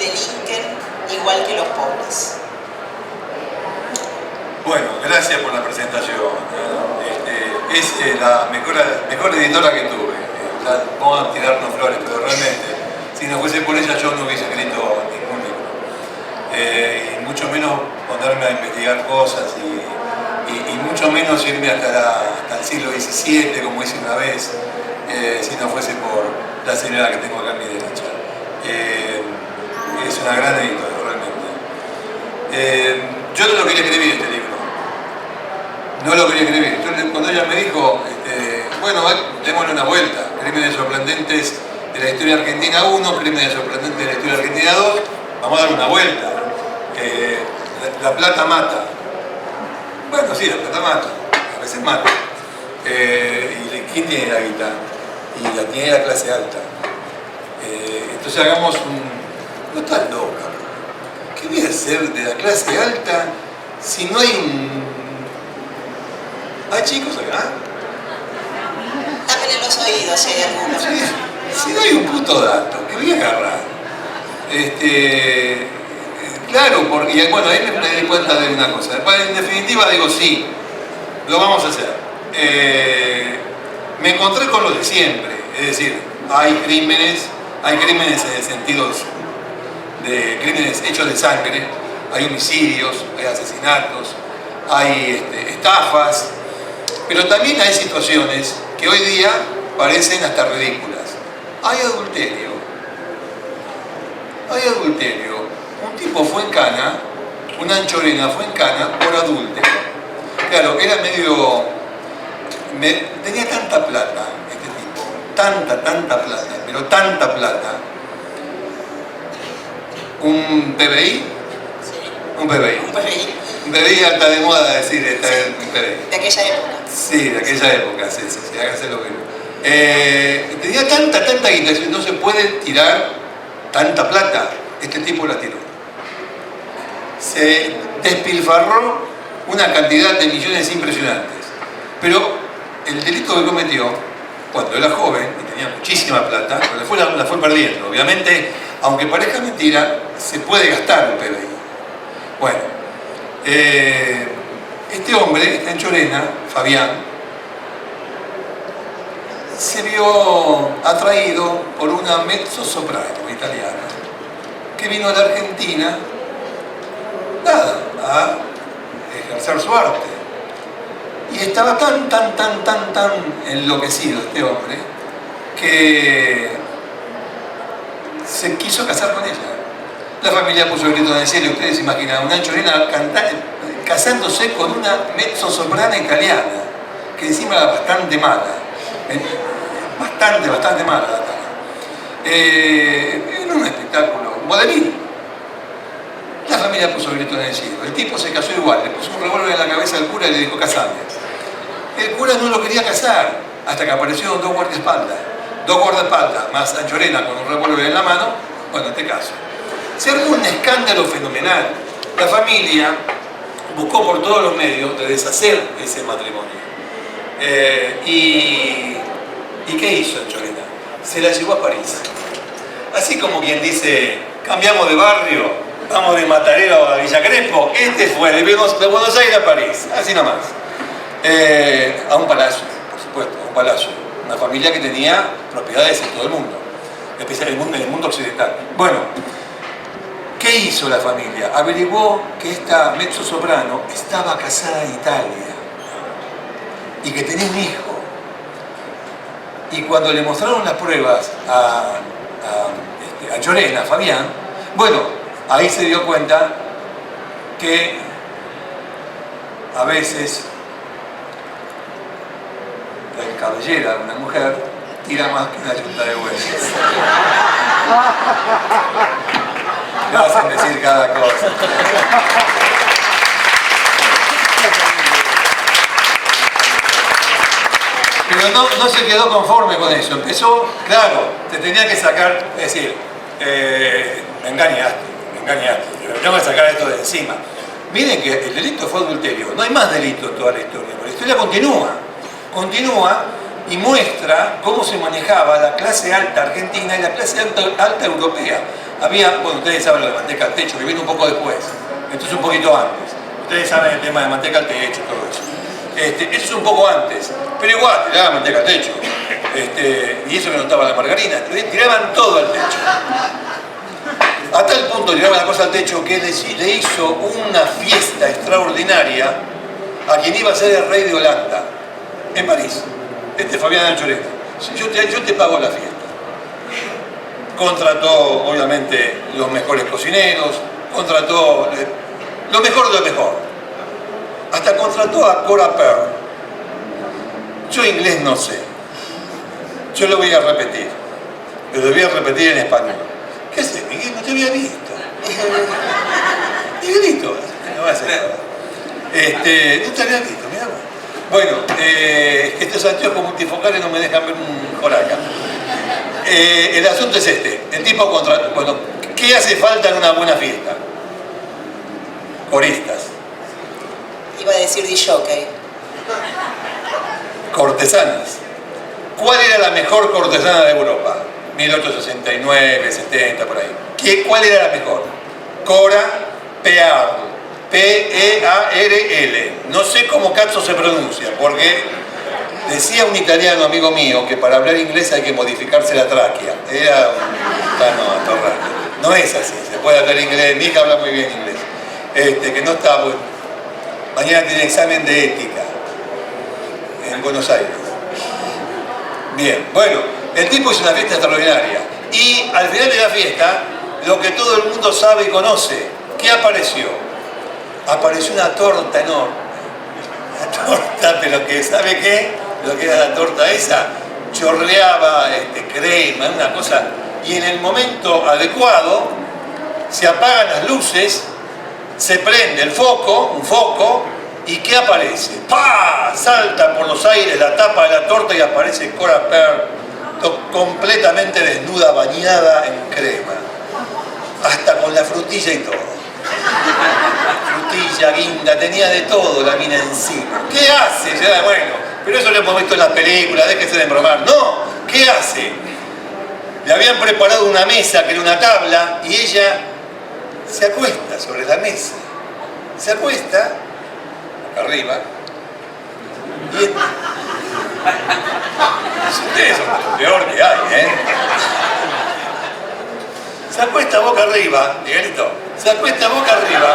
delinquen igual que los pobres. Bueno, gracias por la presentación. Es la mejor editora que tuve. Vamos a tirarnos flores, pero realmente, si no fuese por ella, yo no hubiese escrito ningún libro. Y mucho menos ponerme a investigar cosas y mucho menos irme hasta el siglo XVII, como hice una vez, si no fuese por la señora que tengo acá a mi derecha. Es una gran editora, realmente. Yo no lo quería escribir este libro. No lo quería escribir. Entonces, cuando ella me dijo, bueno, démosle una vuelta, Crímenes sorprendentes de la historia argentina 1, Crímenes sorprendentes de la historia argentina 2, vamos a dar una vuelta. La plata mata. Bueno, sí, la plata mata, a veces mata. ¿Y quién tiene la guita? Y la tiene la clase alta. Entonces hagamos un... No estás loca. ¿Qué voy a hacer de la clase alta si no hay un... ¿Hay chicos acá? Tapen los oídos si hay alguno. Si no hay un puto dato, ¿qué voy a agarrar? Claro, porque, bueno, ahí me di cuenta de una cosa. Bueno, en definitiva digo, sí, lo vamos a hacer. Me encontré con lo de siempre, es decir, hay crímenes en el sentido de crímenes hechos de sangre, hay homicidios, hay asesinatos, hay estafas, pero también hay situaciones que hoy día parecen hasta ridículas. Hay adulterio. Un tipo fue en cana, una anchorena fue en cana por adúltero. Claro, era medio... tenía tanta plata este tipo, tanta plata, pero tanta plata. Un PBI, un PBI alta de moda decir, un PBI. De aquella época. Sí, de aquella época, sí, hágase lo mismo. Tenía tanta guita, no se puede tirar tanta plata. Este tipo la tiró. Se despilfarró una cantidad de millones impresionantes. Pero el delito que cometió, cuando era joven y tenía muchísima plata, la fue perdiendo. Obviamente, aunque parezca mentira, se puede gastar el PBI. Bueno, este hombre, esta anchorena, Fabián, se vio atraído por una mezzosoprano italiana que vino a la Argentina a ejercer su arte. Y estaba tan enloquecido este hombre que se quiso casar con ella. La familia puso el grito en el cielo y ustedes se imaginan una anchorena casándose con una mezzosoprana italiana, que encima era bastante mala. Bastante mala la tana. Era un espectáculo, un vodevil. La familia puso el grito en el cielo. El tipo se casó igual, le puso un revólver en la cabeza al cura y le dijo, casame. El cura no lo quería casar, hasta que aparecieron dos guardaespaldas, más anchorena con un revólver en la mano. Bueno, te caso. Se armó un escándalo fenomenal. La familia buscó por todos los medios de deshacer ese matrimonio. ¿Y qué hizo Anchorena? Se la llevó a París. Así como quien dice, cambiamos de barrio, vamos de Matarero a Villa Crespo. Este fue de Buenos Aires a París, así nomás. A un palacio, por supuesto, a un palacio. Una familia que tenía propiedades en todo el mundo, especialmente en el mundo occidental. Bueno, ¿qué hizo la familia? Averiguó que esta mezzosoprano estaba casada en Italia y que tenía un hijo. Y cuando le mostraron las pruebas a Anchorena, a Fabián, bueno, ahí se dio cuenta que a veces la cabellera de una mujer tira más que una yunta de bueyes. Me hacen decir cada cosa. Pero no se quedó conforme con eso. Empezó, claro, te tenía que sacar, es decir, me engañaste, tengo que sacar esto de encima. Miren que el delito fue adulterio, no hay más delito en toda la historia, pero la historia continúa y muestra cómo se manejaba la clase alta argentina y la clase alta europea. había, bueno, ustedes saben lo de manteca al techo, que viene un poco después, entonces un poquito antes. Ustedes saben el tema de manteca al techo, todo eso. Eso es un poco antes, pero igual tiraban manteca al techo. Y eso que no estaba la margarina, tiraban todo al techo. A tal punto tiraban la cosa al techo que le hizo una fiesta extraordinaria a quien iba a ser el rey de Holanda, en París, Fabián Anchorena. Yo te pago la fiesta. Contrató, obviamente, los mejores cocineros, contrató lo mejor de lo mejor. Hasta contrató a Cora Pearl. Yo inglés no sé. Yo lo voy a repetir. Pero lo voy a repetir en español. ¿Qué haces, Miguel? No te había visto. Miguelito. No va a ser nada. No te había visto, mirá vos. Bueno, estos anteojos multifocales no me dejan ver un joraca. El asunto es este. El tipo contrató. Bueno, ¿qué hace falta en una buena fiesta? Coristas. Iba a decir disjockey. Cortesanas. ¿Cuál era la mejor cortesana de Europa? 1869, 70, por ahí. ¿Cuál era la mejor? Cora Pearl. P-E-A-R-L. No sé cómo cazzo se pronuncia, porque decía un italiano amigo mío que para hablar inglés hay que modificarse la tráquea. Era un tano atorrante. No es así, se puede hablar inglés. Mi hija habla muy bien inglés. Que no está, bueno. Mañana tiene examen de ética en Buenos Aires. Bien, bueno, el tipo hizo una fiesta extraordinaria. Y al final de la fiesta, lo que todo el mundo sabe y conoce, ¿qué apareció? Apareció una torta enorme. Una torta, pero que, ¿sabe qué? Lo que era la torta esa, chorreaba crema, una cosa. Y en el momento adecuado, se apagan las luces, se prende el foco, un foco, ¿y qué aparece? ¡Pah! Salta por los aires la tapa de la torta y aparece Cora Pearl completamente desnuda, bañada en crema. Hasta con la frutilla y todo. Frutilla, guinda, tenía de todo la mina encima. ¿Qué hace? Bueno, pero eso lo hemos visto en las películas, déjese de embromar. No, ¿qué hace? Le habían preparado una mesa, que era una tabla, y ella se acuesta sobre la mesa. Se acuesta, acá arriba, y ustedes son lo peor que hay, ¿eh? Se acuesta boca arriba, Miguelito, se acuesta boca arriba.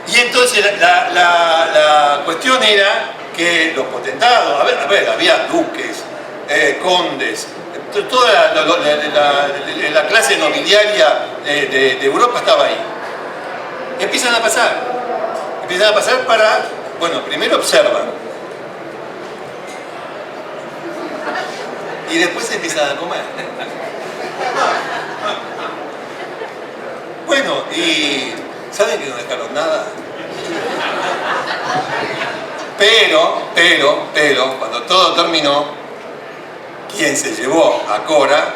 Y entonces la cuestión era que los potentados, a ver, había duques, condes, toda la clase nobiliaria de Europa estaba ahí. Empiezan a pasar para, bueno, primero observan. Y después empiezan a comer. Bueno, y ¿saben que no dejaron nada? Pero, cuando todo terminó, quien se llevó a Cora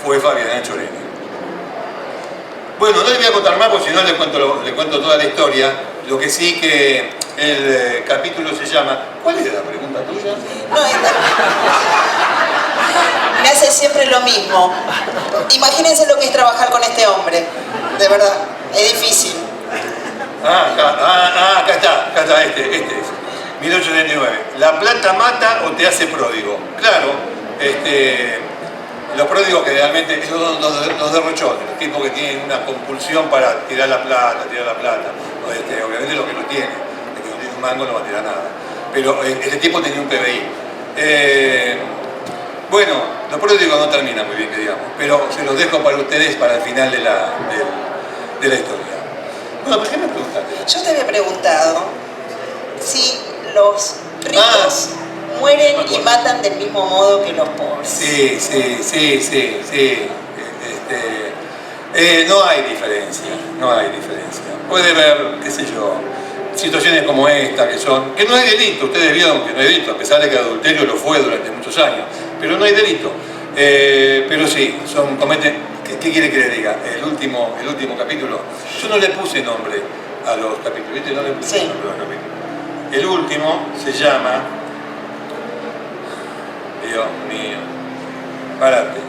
fue Fabián Anchorena. Bueno, no les voy a contar más porque si no le cuento toda la historia. Lo que sí que el capítulo se llama... ¿Cuál era la pregunta tuya? No, me hace siempre lo mismo. Imagínense lo que es trabajar con este hombre. De verdad, es difícil. Acá está, este es. 1879. ¿La plata mata o te hace pródigo? Claro, los pródigos generalmente, esos son los derrochones, los tipos que tienen una compulsión para tirar la plata. Obviamente lo que no tiene, el que no tiene un mango no va a tirar nada. Pero este tipo tenía un PBI. Bueno, los pródigos no terminan muy bien, que digamos, pero se los dejo para ustedes para el final de la historia. Bueno, ¿por qué me preguntaste? Yo te había preguntado si los ricos mueren y matan del mismo modo que los pobres. Sí. No hay diferencia. Puede haber, qué sé yo, situaciones como esta, que no hay delito. Ustedes vieron que no hay delito, a pesar de que el adulterio lo fue durante muchos años. Pero no hay delito. Pero sí, cometen... ¿Qué quiere que le diga? El último capítulo. Yo no le puse nombre a los capítulos, ¿viste? No le puse nombre a los capítulos. El último se llama... Dios mío. Párate.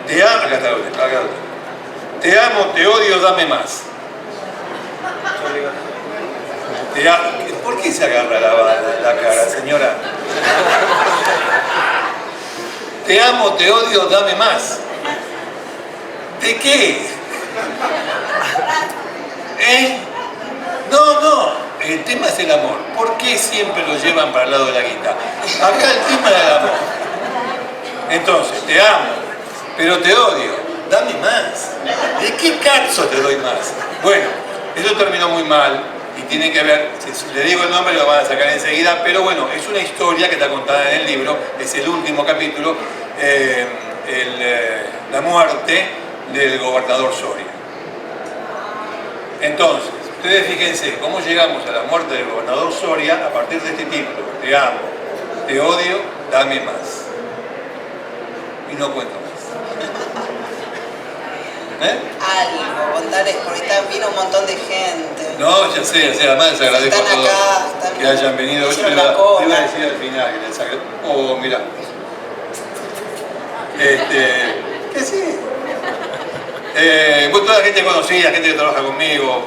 Te amo, acá está, acá está. Te amo, te odio, dame más. ¿Por qué se agarra la cara, señora? Te amo, te odio, dame más. ¿De qué? ¿Eh? No, el tema es el amor. ¿Por qué siempre lo llevan para el lado de la guita? Acá el tema es el amor. Entonces, te amo, pero te odio, dame más. ¿De qué cazzo te doy más? Bueno, eso terminó muy mal y tiene que ver, si le digo el nombre lo van a sacar enseguida, pero bueno, es una historia que está contada en el libro, es el último capítulo, la muerte del gobernador Soria. Entonces, ustedes fíjense cómo llegamos a la muerte del gobernador Soria a partir de este título: te amo, te odio, dame más. Y no cuento más. Algo, contarles, porque vino un montón de gente. No, ya sé, además les agradezco a todos que hayan venido. Yo le iba a decir al final que les agradezco. Oh, mirá. Que sí. Toda la gente conocida, gente que trabaja conmigo,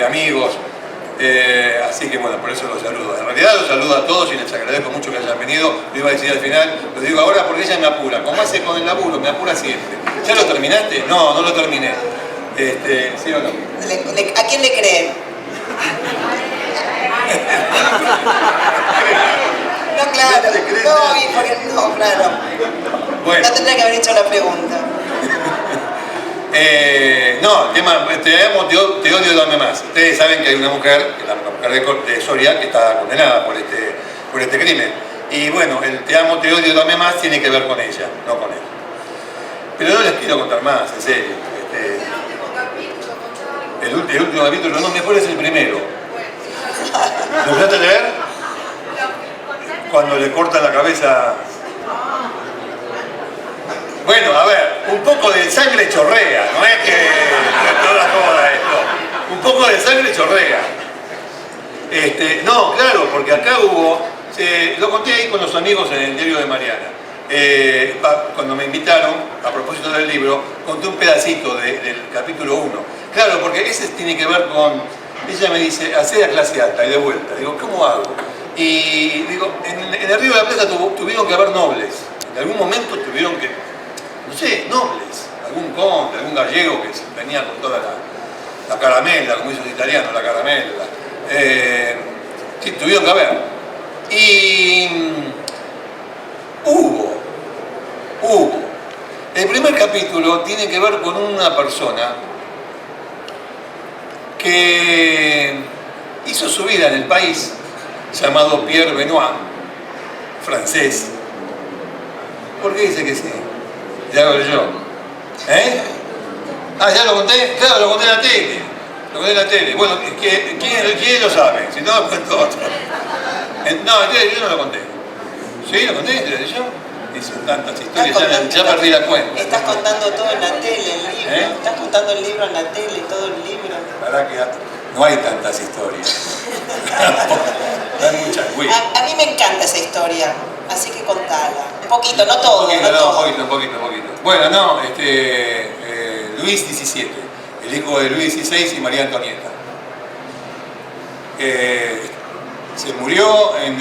amigos. Así que bueno, por eso los saludo. En realidad los saludo a todos y les agradezco mucho que hayan venido. Lo iba a decir al final, lo digo ahora porque ella me apura. Como hace con el laburo, me apura siempre. ¿Ya lo terminaste? No, no lo terminé. ¿Sí o no? ¿A quién le creen? No, claro. No, claro. Bueno. No tendría que haber hecho la pregunta. No, el tema, te amo, te odio, dame más. Ustedes saben que hay una mujer, la mujer de Soria, que está condenada por este crimen. Y bueno, el te amo, te odio, dame más tiene que ver con ella, no con él. Pero no les quiero contar más, en serio. El último capítulo, no, mejor es el primero. ¿Lo empezaste a leer? Cuando le cortan la cabeza. Bueno, a ver, un poco de sangre chorrea, no es que toda joda esto. Un poco de sangre chorrea. No, claro, porque acá hubo, lo conté ahí con los amigos en el diario de Mariana. Cuando me invitaron, a propósito del libro, conté un pedacito del capítulo 1. Claro, porque ese tiene que ver con, ella me dice, hacé la clase alta y de vuelta. Digo, ¿cómo hago? Y digo, en el Río de la Plata tuvieron que haber nobles. En algún momento tuvieron que, no sé, nobles, algún conde, algún gallego que venía con toda la caramela, como dicen los italianos, la caramela. Sí, tuvieron que haber. Y hubo. El primer capítulo tiene que ver con una persona que hizo su vida en el país, llamado Pierre Benoit, francés. ¿Por qué dice que sí? Ya lo yo. ¿Ya lo conté? Claro, lo conté en la tele. Lo conté en la tele. Bueno, ¿quién lo sabe? Si no, lo cuento otro. No, yo no lo conté. ¿Sí? ¿Lo conté? ¿Yo? Hizo tantas historias, ya perdí la cuenta. Estás contando todo en la tele, el libro. Estás contando el libro en la tele, todo el libro. La verdad que no hay tantas historias. No hay muchas. A mí me encanta esa historia, así que contala. Un poquito, no todo. Un poquito. Bueno, no, Luis XVII, el hijo de Luis XVI y María Antonieta. Se murió en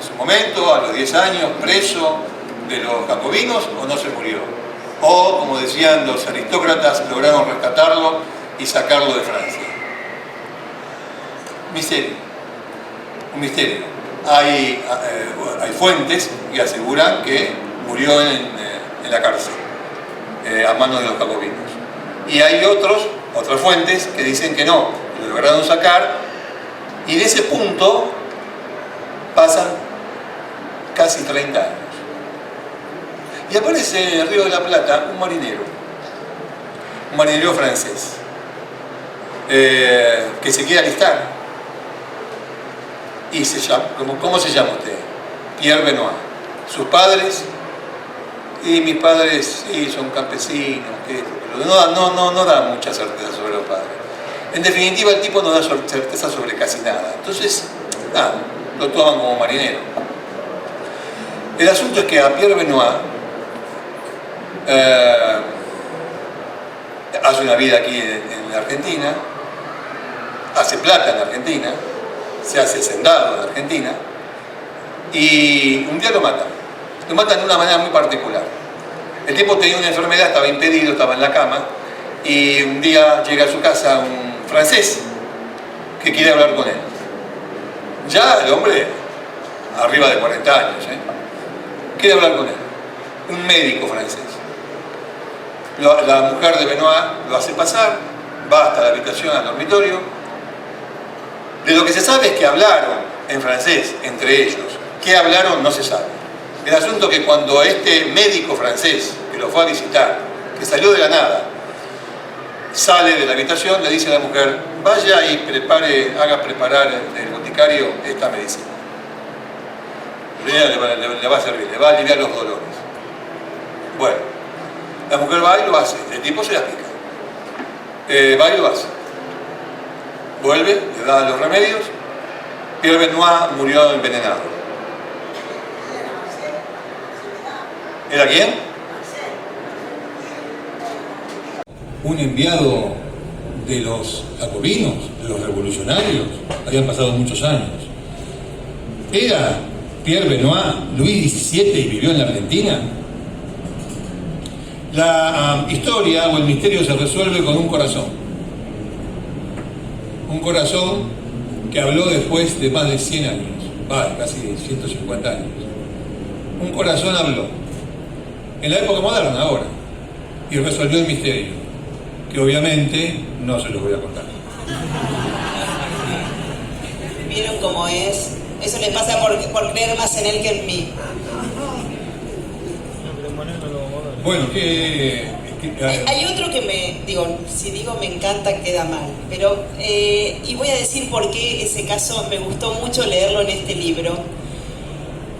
su momento, a los 10 años, preso de los jacobinos, o no se murió. O, como decían los aristócratas, lograron rescatarlo y sacarlo de Francia. Misterio. Un misterio. Hay fuentes que aseguran que murió en la cárcel, a manos de los jacobinos. Y hay otras fuentes que dicen que no, que lo lograron sacar, y de ese punto pasan casi 30 años. Y aparece en el Río de la Plata un marinero francés, que se quiere alistar. Y se llama, ¿cómo se llama usted? Pierre Benoit. Sus padres, y mis padres sí son campesinos, pero no da mucha certeza sobre los padres. En definitiva, el tipo no da certeza sobre casi nada. Entonces, nada, lo toman como marinero. El asunto es que a Pierre Benoit Hace una vida aquí en Argentina, hace plata en Argentina, se hace hacendado en Argentina, y un día lo matan. Lo matan de una manera muy particular. El tipo tenía una enfermedad, estaba impedido, estaba en la cama, y un día llega a su casa un francés que quiere hablar con él. Ya el hombre, arriba de 40 años, quiere hablar con él. Un médico francés. La mujer de Benoit lo hace pasar, va hasta la habitación, al dormitorio. De lo que se sabe es que hablaron en francés entre ellos. ¿Qué hablaron? No se sabe. El asunto es que cuando este médico francés que lo fue a visitar, que salió de la nada, sale de la habitación, le dice a la mujer: vaya y haga preparar el boticario esta medicina. Le va a servir, le va a aliviar los dolores. Bueno, la mujer va y lo hace, el tipo se la pica. Va y lo hace. Vuelve, le da los remedios. Pierre Benoit murió envenenado. ¿Era quién? Un enviado de los jacobinos, de los revolucionarios. Habían pasado muchos años. ¿Era Pierre Benoit Luis XVII y vivió en la Argentina? La historia o el misterio se resuelve con un corazón. Un corazón que habló después de más de 100 años, casi 150 años. Un corazón habló, en la época moderna ahora, y resolvió el misterio, que obviamente no se los voy a contar. ¿Vieron cómo es? Eso le pasa por creer más en él que en mí. Bueno, hay otro que si digo me encanta, queda mal. Pero, y voy a decir por qué ese caso me gustó mucho leerlo en este libro.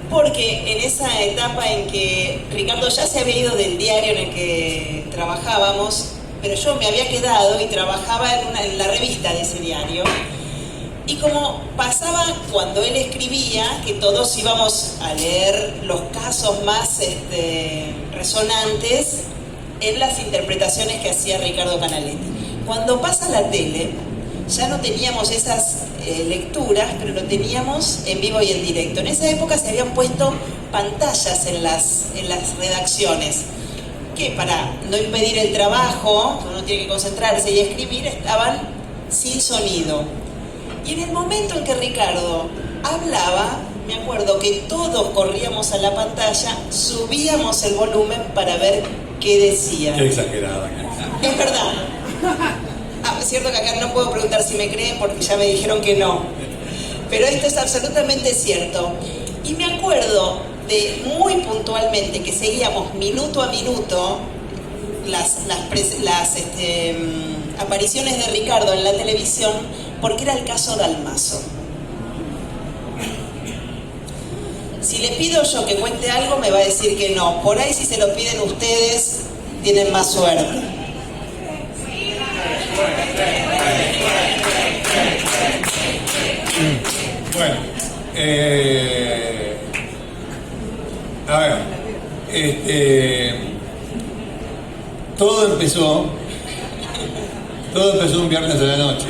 Porque en esa etapa en que Ricardo ya se había ido del diario en el que trabajábamos, pero yo me había quedado y trabajaba en la revista de ese diario. Y como pasaba cuando él escribía, que todos íbamos a leer los casos más resonantes en las interpretaciones que hacía Ricardo Canaletti. Cuando pasa la tele, ya no teníamos esas lecturas, pero lo teníamos en vivo y en directo. En esa época se habían puesto pantallas en las redacciones, que para no impedir el trabajo, uno tiene que concentrarse y escribir, estaban sin sonido. Y en el momento en que Ricardo hablaba, me acuerdo que todos corríamos a la pantalla, subíamos el volumen para ver qué decía. Qué exagerada. Es verdad. Es cierto que acá no puedo preguntar si me creen porque ya me dijeron que no. Pero esto es absolutamente cierto. Y me acuerdo de muy puntualmente que seguíamos minuto a minuto las apariciones de Ricardo en la televisión, porque era el caso Dalmazo. Si le pido yo que cuente algo, me va a decir que no. Por ahí, si se lo piden ustedes, tienen más suerte. Bueno, a ver, todo empezó un viernes de la noche,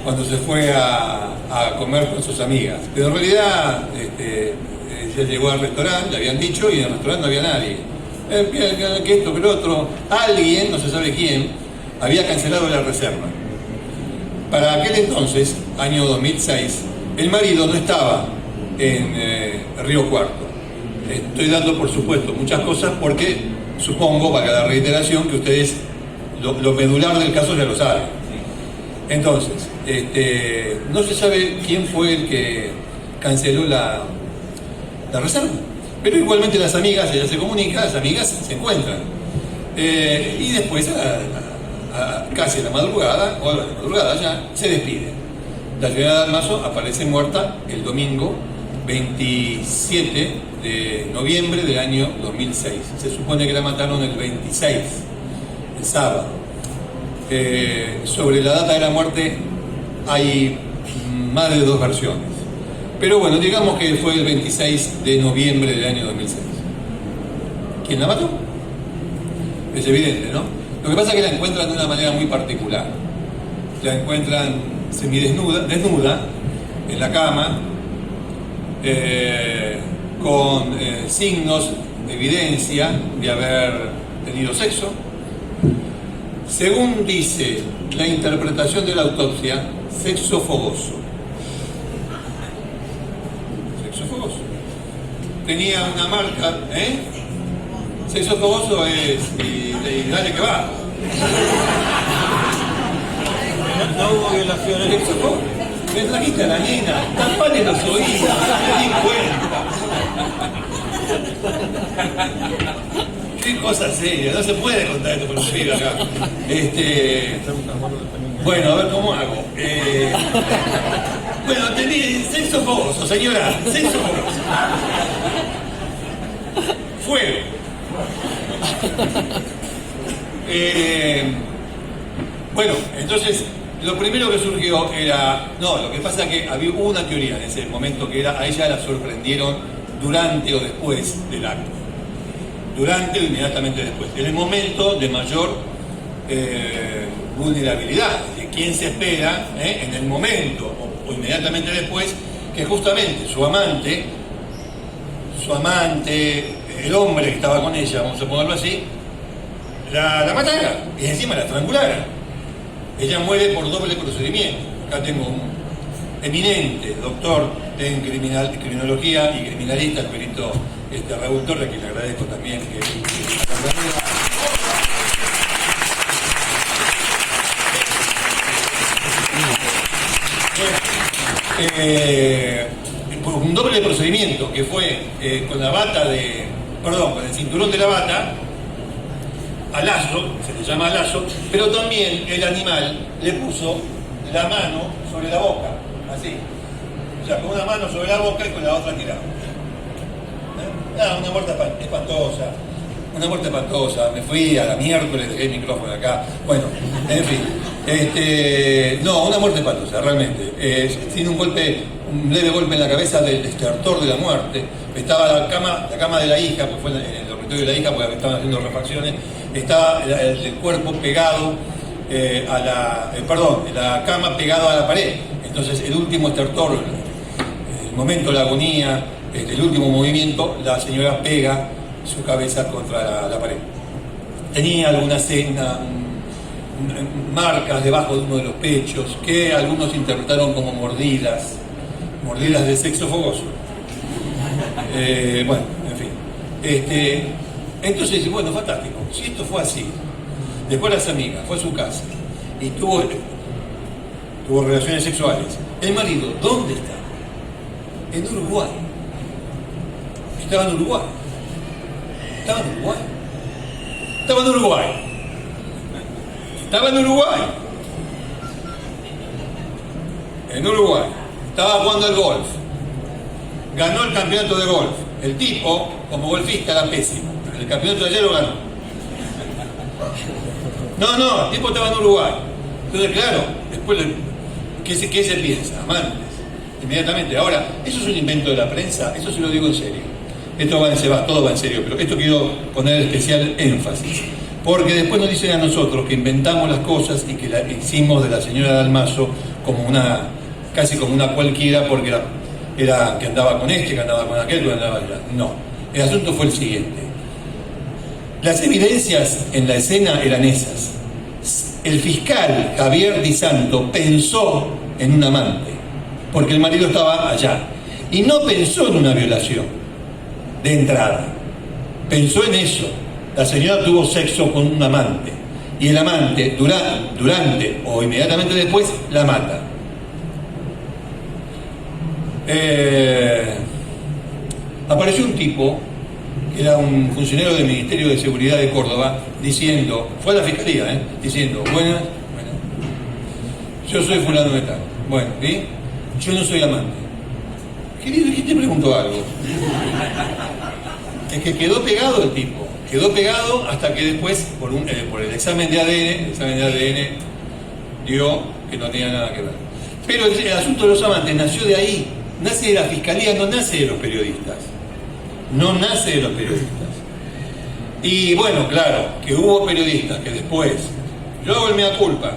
cuando se fue a comer con sus amigas. Pero en realidad ella llegó al restaurante, le habían dicho, y en el restaurante no había nadie. Que esto, que lo otro, alguien, no se sabe quién, había cancelado la reserva. Para aquel entonces, año 2006, el marido no estaba en Río Cuarto. Estoy dando, por supuesto, muchas cosas porque supongo, para la reiteración, que ustedes lo medular del caso ya lo saben. Entonces, no se sabe quién fue el que canceló la reserva. Pero igualmente las amigas, ella se comunica, las amigas se encuentran. Y después, casi a la madrugada, o a la madrugada ya, se despide. La señora Dalmazo aparece muerta el domingo 27 de noviembre del año 2006. Se supone que la mataron el 26, el sábado. Sobre la data de la muerte hay más de 2 versiones. Pero bueno, digamos que fue el 26 de noviembre del año 2006. ¿Quién la mató? Es evidente, ¿no? Lo que pasa es que la encuentran de una manera muy particular. La encuentran desnuda, en la cama, con signos de evidencia de haber tenido sexo. Según dice la interpretación de la autopsia, sexo fogoso. Sexo fogoso. Tenía una marca, Sexo fogoso es y dale que va. No hubo violaciones. Sexo fogoso. Me trajiste a la nena, tapale los oídos, me di cuenta. Qué cosa seria, no se puede contar esto por un pibe acá. Bueno, a ver cómo hago. Bueno, tenía sexo fogoso, señora, sexo fogoso. Fuego. Bueno, entonces lo primero que surgió era... No, lo que pasa es que hubo una teoría en ese momento que era, a ella la sorprendieron durante o después del acto. Durante o inmediatamente después. En el momento de mayor vulnerabilidad. De quién se espera en el momento o inmediatamente después que justamente su amante, el hombre que estaba con ella, vamos a ponerlo así, la matara y encima la estrangulara. Ella muere por doble procedimiento. Acá tengo un eminente doctor en criminología y criminalista, el perito Raúl Torres, que le agradezco también por un doble procedimiento que fue con el cinturón de la bata a lazo, se le llama lazo, pero también el animal le puso la mano sobre la boca, así. O sea, con una mano sobre la boca y con la otra tirada. Una muerte espantosa. Una muerte espantosa. Me fui a la miércoles, dejé el micrófono acá. Bueno, en fin. No, una muerte espantosa, realmente. Tiene un leve golpe en la cabeza del estertor de la muerte. Estaba la cama de la hija, porque fue en el dormitorio de la hija, porque estaban haciendo refacciones. Estaba el cuerpo pegado la cama pegado a la pared. Entonces el último estertor, el momento de la agonía, el último movimiento, la señora pega su cabeza contra la pared. Tenía algunas marcas debajo de uno de los pechos que algunos interpretaron como mordidas de sexo fogoso. Bueno, en fin. Entonces, bueno, fantástico. Si esto fue así, después las amigas, fue a su casa y tuvo relaciones sexuales. El marido, ¿dónde está? En Uruguay. Estaba en Uruguay. En Uruguay. Estaba jugando al golf. Ganó el campeonato de golf. El tipo, como golfista, era pésimo. El campeonato de ayer lo ganó. No, el tipo estaba en Uruguay. Entonces, claro, después, ¿qué se piensa? Amantes. Inmediatamente. Ahora, eso es un invento de la prensa, eso se lo digo en serio. Todo va en serio, pero esto quiero poner especial énfasis. Porque después nos dicen a nosotros que inventamos las cosas y que la hicimos de la señora Dalmazo casi como una cualquiera, porque era que andaba con que andaba con aquel, que andaba allá. No. El asunto fue el siguiente. Las evidencias en la escena eran esas. El fiscal Javier Di Santo pensó en un amante, porque el marido estaba allá. Y no pensó en una violación, de entrada. Pensó en eso. La señora tuvo sexo con un amante. Y el amante, durante o inmediatamente después, la mata. Apareció un tipo que era un funcionario del Ministerio de Seguridad de Córdoba, diciendo, fue a la fiscalía, diciendo, buenas, yo soy fulano de tal. Bueno, ¿y? Yo no soy amante. Querido, ¿quién te preguntó algo? Es que quedó pegado el tipo, quedó pegado hasta que después, por el examen de ADN dio que no tenía nada que ver. Pero el asunto de los amantes nació de ahí, nace de la fiscalía, no nace de los periodistas. No nace de los periodistas. Y bueno, claro, que hubo periodistas que después, yo hago el mea culpa,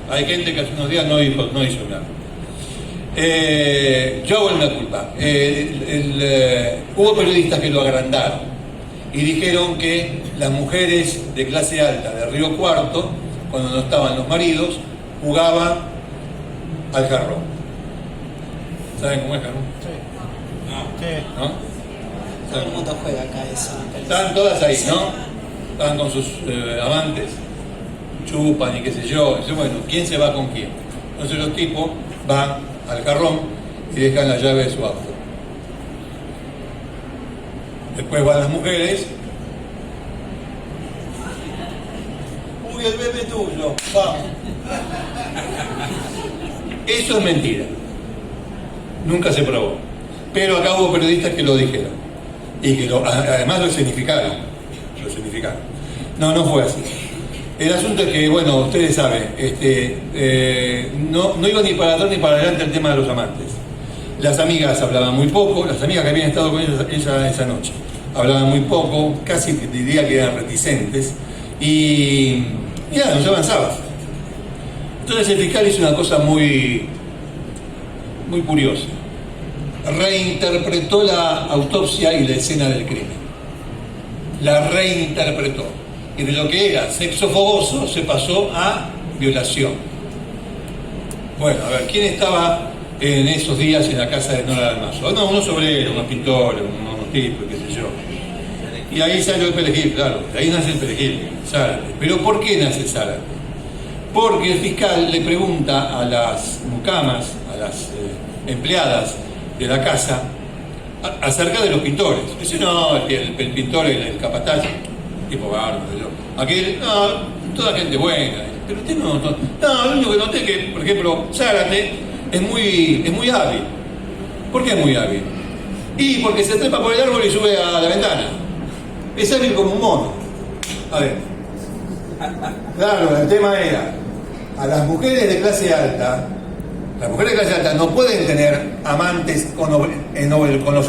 hay gente que hace unos días no hizo nada. Yo hago el mea culpa. Hubo periodistas que lo agrandaron y dijeron que las mujeres de clase alta de Río Cuarto, cuando no estaban los maridos, jugaban al jarrón. ¿Saben cómo es jarrón? Sí. ¿No? Todo el mundo juega acá eso. Estaban todas ahí, ¿no? Estaban con sus amantes, chupan y qué sé yo. Entonces, bueno, ¿quién se va con quién? Entonces los tipos van al jarrón y dejan la llave de su auto. Después van las mujeres. Uy, el bebé tuyo, vamos. Eso es mentira. Nunca se probó. Pero acá hubo periodistas que lo dijeron. Y que además lo escenificaron. No fue así. El asunto es que, bueno, ustedes saben, no iba ni para atrás ni para adelante el tema de los amantes. Las amigas hablaban muy poco, las amigas que habían estado con ella esa noche hablaban muy poco, casi diría que eran reticentes, y ya, no se avanzaba. Entonces el fiscal hizo una cosa muy curiosa. Reinterpretó la autopsia y la escena del crimen. La reinterpretó. Y de lo que era sexo fogoso se pasó a violación. Bueno, a ver, ¿quién estaba en esos días en la casa de Nora Dalmazo? No, unos obreros, unos pintores, unos tipos, qué sé yo. Y ahí salió el perejil, claro, de ahí nace el perejil, Zárate. Pero ¿por qué nace Zárate? Porque el fiscal le pregunta a las mucamas, a las empleadas de la casa, acerca de los pintores. Dice, no, el pintor, el capataz, tipo bárbaro, aquel, no, toda gente buena. Pero usted no, lo único que noté es que, por ejemplo, Zárate es muy hábil. ¿Por qué es muy hábil? Y porque se trepa por el árbol y sube a la ventana. Es hábil como un mono. A ver. Claro, el tema era, a las mujeres de clase alta, no pueden tener amantes con los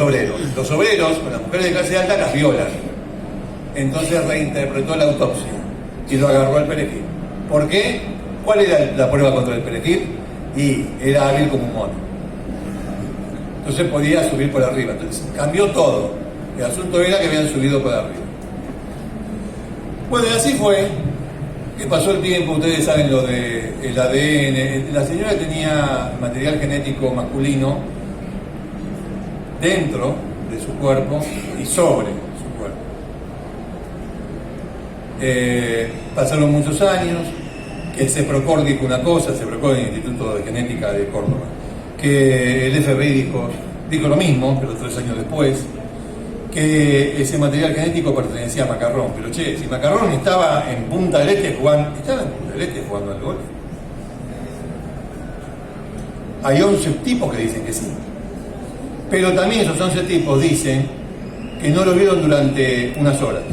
obreros. Los obreros, con las mujeres de clase alta, las violan. Entonces reinterpretó la autopsia y lo agarró al perejil. ¿Por qué? ¿Cuál era la prueba contra el perejil? Y era hábil como un mono. Entonces podía subir por arriba. Entonces cambió todo. El asunto era que habían subido por arriba. Bueno, y así fue. Que pasó el tiempo, ustedes saben lo del ADN. La señora tenía material genético masculino dentro de su cuerpo y sobre su cuerpo. Pasaron muchos años, que el CEPROCOR dijo una cosa, CEPROCOR del Instituto de Genética de Córdoba, que el FBI dijo lo mismo, pero 3 años después, que ese material genético pertenecía a Macarrón. Pero che, si Macarrón estaba en Punta del Este jugando al golf. Hay 11 tipos que dicen que sí. Pero también esos 11 tipos dicen que no lo vieron durante unas horas.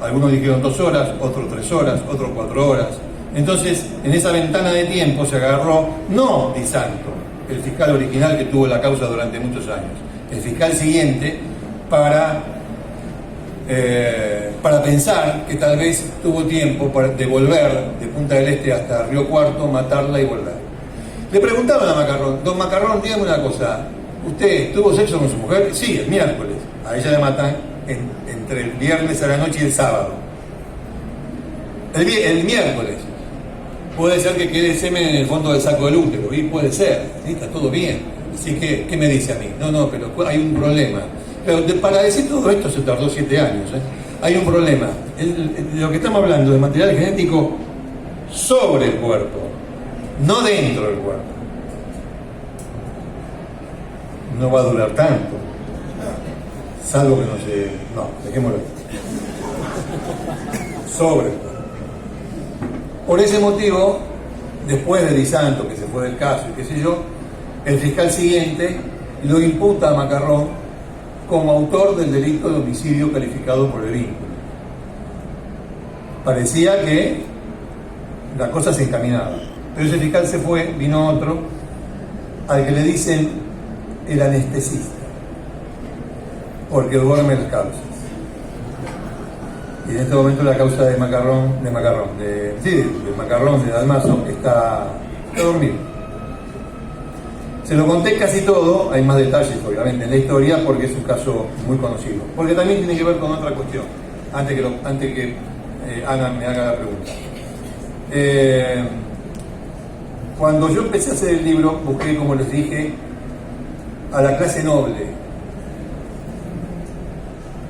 Algunos dijeron 2 horas, otros 3 horas, otros 4 horas. Entonces, en esa ventana de tiempo se agarró, no Di Santo, el fiscal original que tuvo la causa durante muchos años, el fiscal siguiente, para pensar que tal vez tuvo tiempo de volver de Punta del Este hasta Río Cuarto, matarla y volver. Le preguntaban a Macarrón, don Macarrón, dígame una cosa, ¿usted tuvo sexo con su mujer? Sí, el miércoles. A ella la matan entre el viernes a la noche y el sábado. El miércoles. Puede ser que quede semen en el fondo del saco del útero, y puede ser, ¿sí? Está todo bien. Así que, ¿qué me dice a mí? No, pero hay un problema. Pero para decir todo esto se tardó 7 años. Hay un problema. Lo que estamos hablando de material genético sobre el cuerpo, no dentro del cuerpo. No va a durar tanto. Salvo que no se... No, dejémoslo. Sobre el cuerpo. Por ese motivo, después de Di Santo, que se fue del caso y qué sé yo, el fiscal siguiente lo imputa a Macarrón como autor del delito de homicidio calificado por el vínculo. Parecía que la cosa se encaminaba. Pero ese fiscal se fue, vino otro, al que le dicen el anestesista, porque duerme las causas. Y en este momento la causa de Macarrón, de Macarrón de Dalmazo, está dormido. Se lo conté casi todo, hay más detalles obviamente en la historia porque es un caso muy conocido. Porque también tiene que ver con otra cuestión, antes que me haga la pregunta. Cuando yo empecé a hacer el libro, busqué, como les dije, a la clase noble.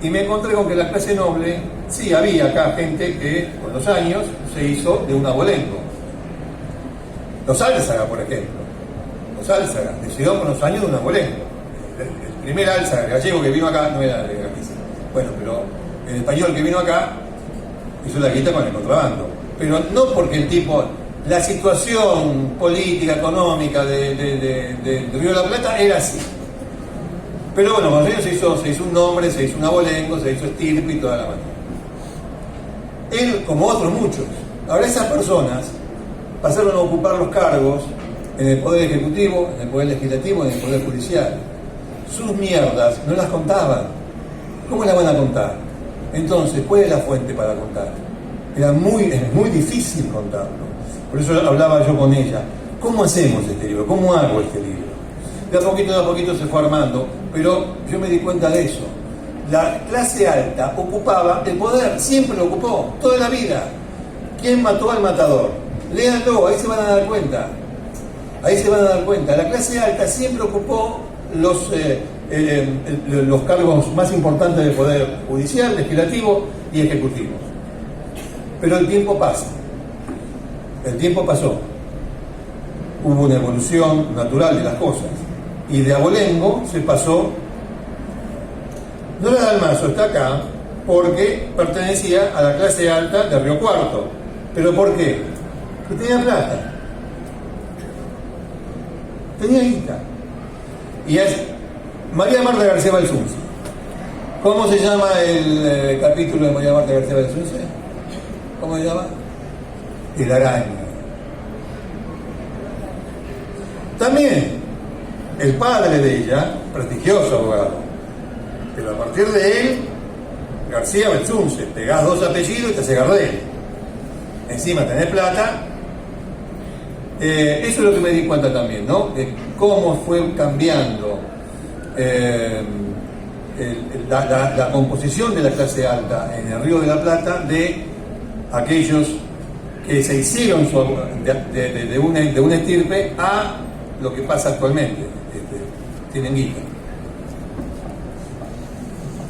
Y me encontré con que la clase noble, sí, había acá gente que con los años se hizo de un abolengo. Los Álzaga, por ejemplo. Los Álzaga, decidieron con los años de un abolengo. El primer Álzaga gallego que vino acá no era de Galicia. Bueno, pero el español que vino acá hizo la quita con el contrabando. Pero no porque el tipo, la situación política, económica de Río de la Plata era así. Pero bueno, con los años se hizo un nombre, se hizo un abolengo, se hizo estirpe y toda la mano. Él, como otros muchos. Ahora esas personas pasaron a ocupar los cargos en el Poder Ejecutivo, en el Poder Legislativo, en el Poder Judicial. Sus mierdas no las contaban. ¿Cómo las van a contar? Entonces, ¿cuál es la fuente para contar? Es muy difícil contarlo. Por eso hablaba yo con ella. ¿Cómo hacemos este libro? ¿Cómo hago este libro? De a poquito se fue armando, pero yo me di cuenta de eso. La clase alta ocupaba el poder, siempre lo ocupó, toda la vida. ¿Quién mató al matador? Léanlo, ahí se van a dar cuenta. Ahí se van a dar cuenta. La clase alta siempre ocupó los cargos más importantes del poder judicial, legislativo y ejecutivo. Pero el tiempo pasa. El tiempo pasó. Hubo una evolución natural de las cosas. Y de abolengo se pasó. Dora Dalmazo está acá porque pertenecía a la clase alta de Río Cuarto. ¿Pero por qué? Porque tenía plata. Tenía guita. Y es María Marta García Belsunce. ¿Cómo se llama el capítulo de María Marta García Belsunce? ¿Cómo se llama? El araña. También el padre de ella, prestigioso abogado, pero a partir de él, García Belsunce, pegás dos apellidos y te hace Gardel. Encima tenés plata. Eso es lo que me di cuenta también, ¿no? De cómo fue cambiando la composición de la clase alta en el Río de la Plata de aquellos que se hicieron de una estirpe a lo que pasa actualmente. Tienen guita.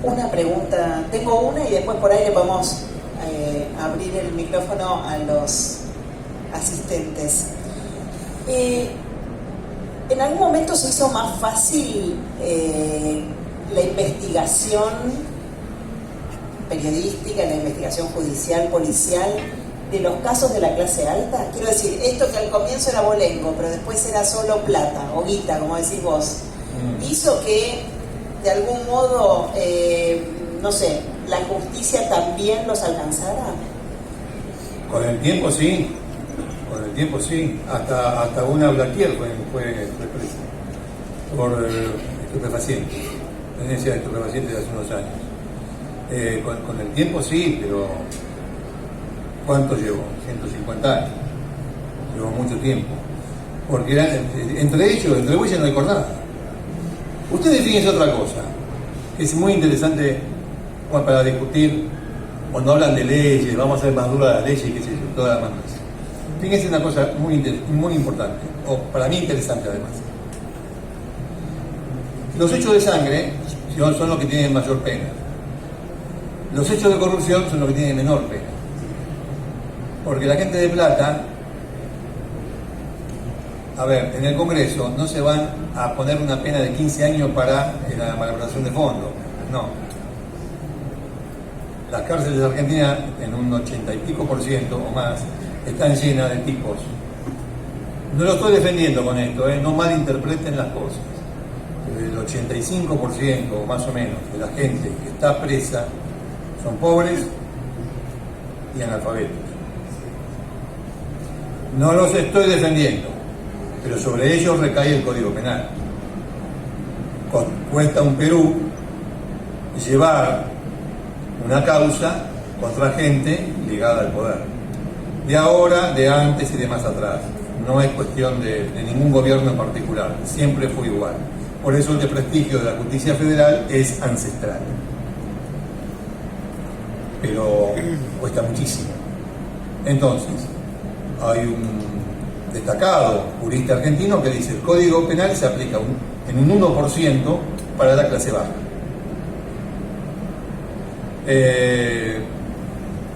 Una pregunta, tengo una y después por ahí le podemos abrir el micrófono a los asistentes. ¿En algún momento se hizo más fácil la investigación periodística, la investigación judicial, policial, de los casos de la clase alta? Quiero decir, esto que al comienzo era abolengo, pero después era solo plata o guita, como decís vos, hizo que de algún modo, no sé, la justicia también los alcanzara. Con el tiempo sí. Con el tiempo sí, hasta una Blaquier fue presa por estupefacientes, tenencia de estupefacientes de hace unos años. Con el tiempo sí, pero ¿cuánto llevó? 150 años. Llevó mucho tiempo. Porque entre ellos no hay nada. Ustedes fíjense otra cosa, que es muy interesante para discutir, cuando hablan de leyes, vamos a hacer más duras las leyes y qué sé yo, todas las manos. Fíjense una cosa muy importante, o para mí interesante además. Los hechos de sangre son los que tienen mayor pena. Los hechos de corrupción son los que tienen menor pena. Porque la gente de plata, a ver, en el Congreso no se van a poner una pena de 15 años para la malversación de fondos. No. Las cárceles de Argentina, en un 80 y pico % o más, están llenas de tipos. No lo estoy defendiendo con esto, no malinterpreten las cosas. El 85% o más o menos de la gente que está presa son pobres y analfabetos. No los estoy defendiendo, pero sobre ellos recae el Código Penal. Cuesta un Perú llevar una causa contra gente ligada al poder. De ahora, de antes y de más atrás. No es cuestión de ningún gobierno en particular, siempre fue igual. Por eso el desprestigio de la justicia federal es ancestral. Pero cuesta muchísimo. Entonces, hay un destacado jurista argentino que dice: el Código Penal se aplica en un 1% para la clase baja.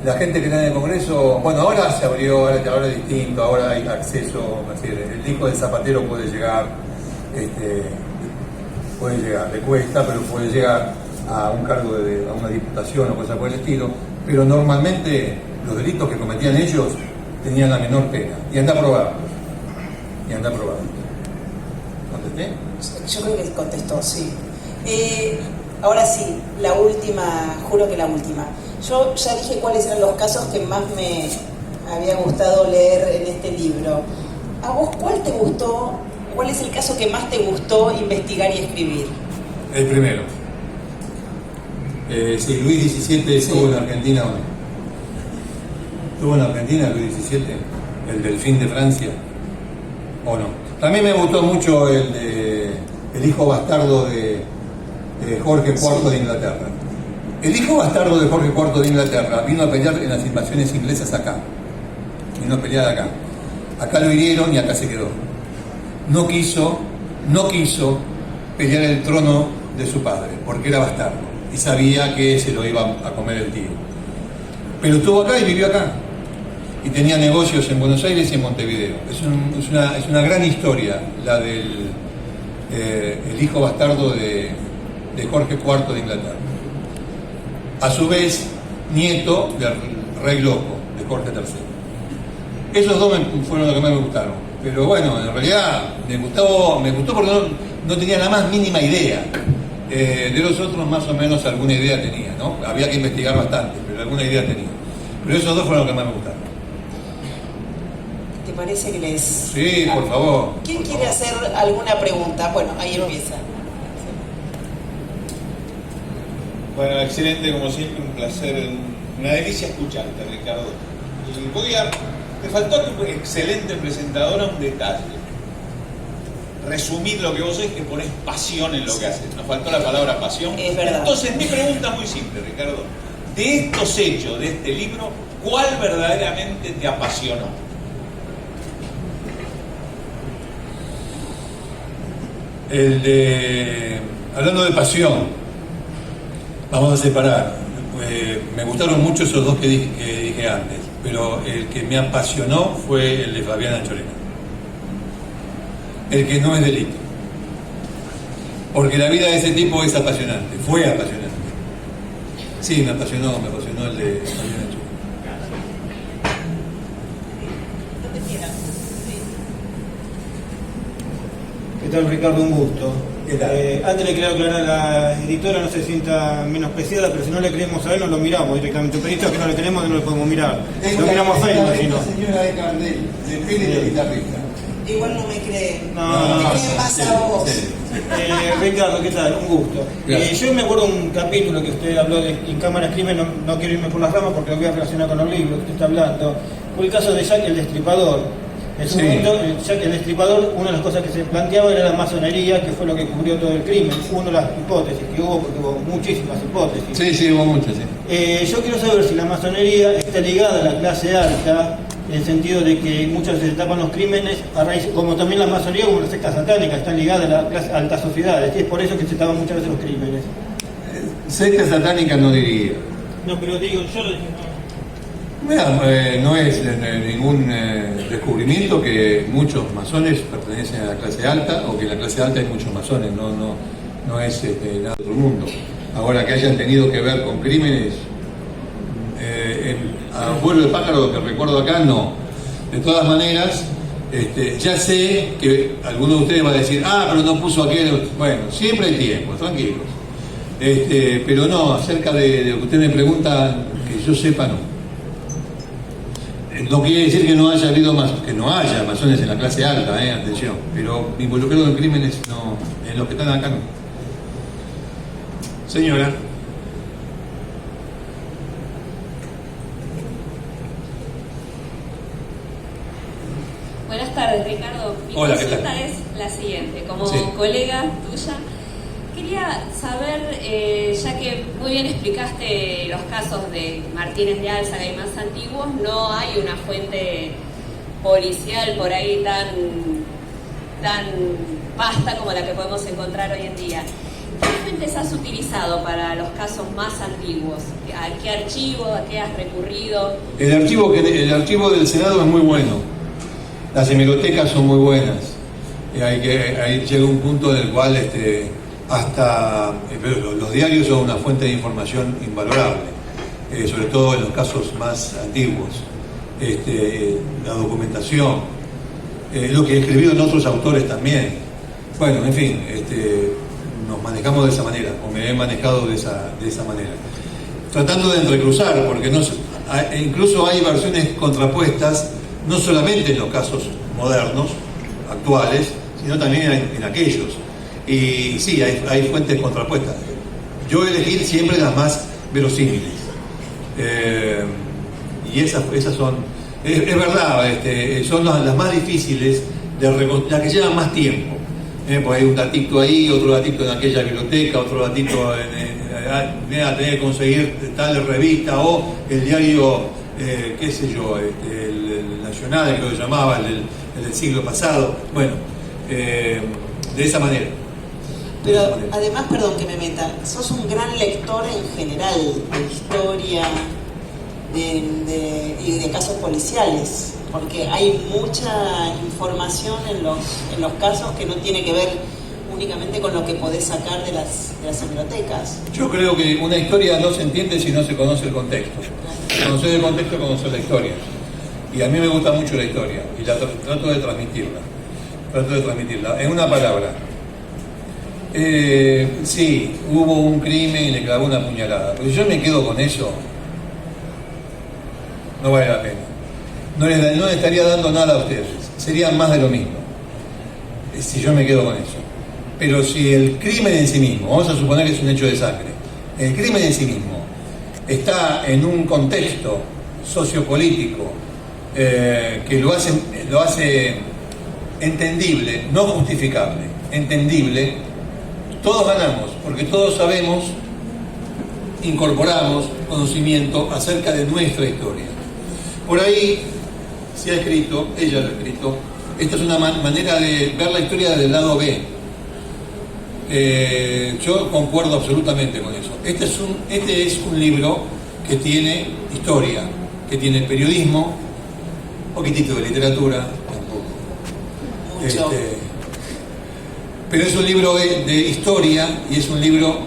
La gente que está en el Congreso, bueno, ahora se abrió, ahora es distinto, ahora hay acceso, es decir, el hijo del zapatero puede llegar, le cuesta, pero puede llegar a un cargo a una diputación o cosa por el estilo, pero normalmente los delitos que cometían ellos tenían la menor pena, y anda a probarlos. ¿Contesté? Yo creo que contestó, sí. Ahora sí, la última, juro que la última. Yo ya dije cuáles eran los casos que más me había gustado leer en este libro. ¿A vos cuál te gustó? ¿Cuál es el caso que más te gustó investigar y escribir? El primero. Si Luis XVII estuvo en Argentina o no. ¿Estuvo en Argentina Luis XVII? ¿El delfín de Francia? ¿O no? También me gustó mucho el hijo bastardo de Jorge IV de Inglaterra. El hijo bastardo de Jorge IV de Inglaterra vino a pelear en las invasiones inglesas acá. Vino a pelear acá. Acá lo hirieron y acá se quedó. No quiso pelear el trono de su padre, porque era bastardo y sabía que se lo iba a comer el tío. Pero estuvo acá y vivió acá. Y tenía negocios en Buenos Aires y en Montevideo. Es una gran historia la del el hijo bastardo de Jorge IV de Inglaterra. A su vez, nieto del rey loco, de Jorge III. Esos dos fueron los que más me gustaron. Pero bueno, en realidad me gustó porque no tenía la más mínima idea. De los otros más o menos alguna idea tenía, ¿no? Había que investigar bastante, pero alguna idea tenía. Pero esos dos fueron los que más me gustaron. ¿Te parece que les...? Sí, por favor. ¿Quién quiere hacer alguna pregunta? Bueno, ahí empieza. Bueno, excelente, como siempre, un placer, una delicia escucharte, Ricardo. Y te faltó a tu excelente presentadora un detalle. Resumir lo que vos es que ponés pasión en lo que haces. Nos faltó la palabra pasión. Es verdad. Entonces, mi pregunta es muy simple, Ricardo. De estos hechos, de este libro, ¿cuál verdaderamente te apasionó? Hablando de pasión, vamos a separar. Me gustaron mucho esos dos que dije antes, pero el que me apasionó fue el de Fabián Anchorena. El que no es delito. Porque la vida de ese tipo es apasionante, fue apasionante. Sí, me apasionó el de Fabián Anchorena. ¿Qué tal, Ricardo? Un gusto. ¿Qué tal? Antes le quería aclarar a la editora, no se sienta menospreciada, pero si no le creemos a él, no lo miramos directamente. Un periodista que no le queremos, no lo podemos mirar. Lo miramos a él, imagino. Señora de Cardel, de peli de guitarrista. Igual no me creen. No, ¿Qué pasa a vos? Ricardo, ¿qué tal? Un gusto. Yo me acuerdo un capítulo que usted habló de En Cámaras Crimen, no quiero irme por las ramas porque lo voy a relacionar con los libros que usted está hablando. Fue el caso de Jack el Destripador. En su momento, Jack el Destripador, una de las cosas que se planteaba era la masonería, que fue lo que cubrió todo el crimen. Una de las hipótesis que hubo, porque hubo muchísimas hipótesis. Sí, hubo muchas, sí. Yo quiero saber si la masonería está ligada a la clase alta, en el sentido de que muchas veces se tapan los crímenes, a raíz, como también la masonería, como la secta satánica, está ligada a la clase, a altas sociedades, y es por eso que se tapan muchas veces los crímenes. Secta satánica no diría. No, pero digo, yo lo dije, No es ningún descubrimiento que muchos masones pertenecen a la clase alta o que en la clase alta hay muchos masones, no es nada de otro mundo. Ahora que hayan tenido que ver con crímenes, a vuelo de pájaro que recuerdo acá, no. De todas maneras, ya sé que alguno de ustedes va a decir, pero no puso aquel. Bueno, siempre hay tiempo, tranquilos. Pero no, acerca de lo que usted me pregunta, que yo sepa, no. No quiere decir que no haya habido que no haya masones en la clase alta, atención, pero involucrados en crímenes no, en los que están acá no. Señora. tardes, Ricardo. Mi Hola, ¿qué consulta tal? es la siguiente. Como Sí. colega tuya, quería saber, ya que muy bien explicaste los casos de Martínez de Álzaga y más antiguos, no hay una fuente policial por ahí tan vasta como la que podemos encontrar hoy en día. ¿Qué fuentes has utilizado para los casos más antiguos? ¿A qué archivo? ¿A qué has recurrido? El archivo del Senado es muy bueno. Las hemerotecas son muy buenas. Ahí llega un punto en el cual los diarios son una fuente de información invalorable, sobre todo en los casos más antiguos. La documentación, lo que he escribido en otros autores también. Bueno, en fin, nos manejamos de esa manera, o me he manejado de esa manera. Tratando de entrecruzar, porque incluso hay versiones contrapuestas, no solamente en los casos modernos, actuales, sino también en aquellos. Y sí, hay fuentes contrapuestas. Yo elegí siempre las más verosímiles. Y esas son, es verdad, son las más difíciles, las que llevan más tiempo. Pues hay un datito ahí, otro datito en aquella biblioteca, otro datito tener que conseguir tal revista o el diario, qué sé yo, el Nacional, que lo llamaba, el del siglo pasado. Bueno, de esa manera. Pero además, perdón que me meta, sos un gran lector en general de historia y de casos policiales, porque hay mucha información en los casos que no tiene que ver únicamente con lo que podés sacar de las bibliotecas. Yo creo que una historia no se entiende si no se conoce el contexto. Conocer el contexto, conocer la historia. Y a mí me gusta mucho la historia y trato de transmitirla. En una palabra, sí, hubo un crimen y le clavó una puñalada. Pero si yo me quedo con eso, no vale la pena. No le estaría dando nada a ustedes. Sería más de lo mismo si yo me quedo con eso. Pero si el crimen en sí mismo, vamos a suponer que es un hecho de sangre, el crimen en sí mismo está en un contexto sociopolítico que lo hace entendible, no justificable, entendible, todos ganamos, porque todos sabemos, incorporamos conocimiento acerca de nuestra historia. Por ahí se ha escrito, ella lo ha escrito, esta es una manera de ver la historia desde el lado B. Yo concuerdo absolutamente con eso. Este es un libro que tiene historia, que tiene periodismo, un poquitito de literatura, tampoco. Mucho. Pero es un libro de historia y es un libro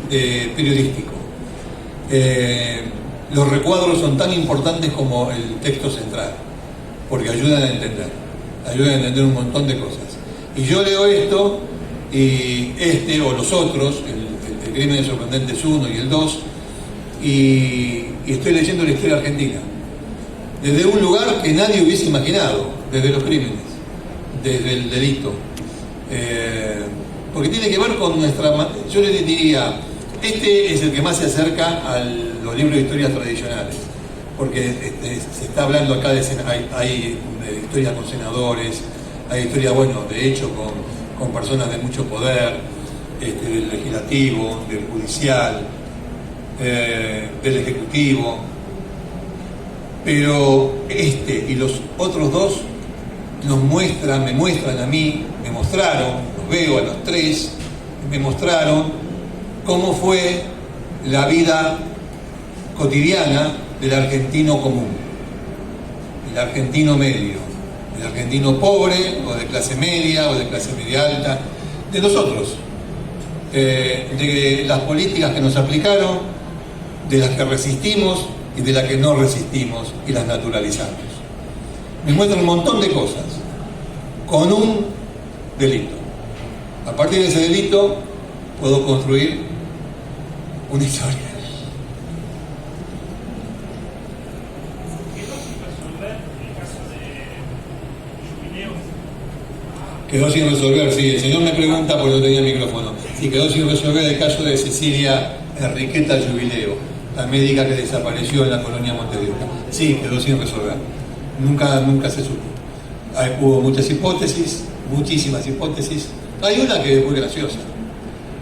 periodístico. Los recuadros son tan importantes como el texto central, porque ayudan a entender un montón de cosas. Y yo leo esto, y o los otros, el Crímenes Sorprendentes 1 y el 2, y estoy leyendo la historia argentina, desde un lugar que nadie hubiese imaginado, desde los crímenes, desde el delito. Porque tiene que ver con yo le diría, este es el que más se acerca a los libros de historias tradicionales, porque se está hablando acá hay historia con senadores, hay historia, bueno, de hecho con personas de mucho poder, del legislativo, del judicial, del ejecutivo, pero y los otros dos me muestran a mí, me mostraron, los veo a los tres, me mostraron cómo fue la vida cotidiana del argentino común, el argentino medio, el argentino pobre, o de clase media, o de clase media alta, de nosotros, de las políticas que nos aplicaron, de las que resistimos y de las que no resistimos y las naturalizamos. Me muestran un montón de cosas, con un delito. A partir de ese delito puedo construir una historia. Quedó sin resolver, sí, el señor me pregunta porque no tenía micrófono. Sí, quedó sin resolver el caso de Cecilia Enriqueta Jubileo, la médica que desapareció en la colonia Montevideo. Sí, quedó sin resolver. Nunca se supo. Hubo muchas hipótesis, muchísimas hipótesis. Hay una que es muy graciosa.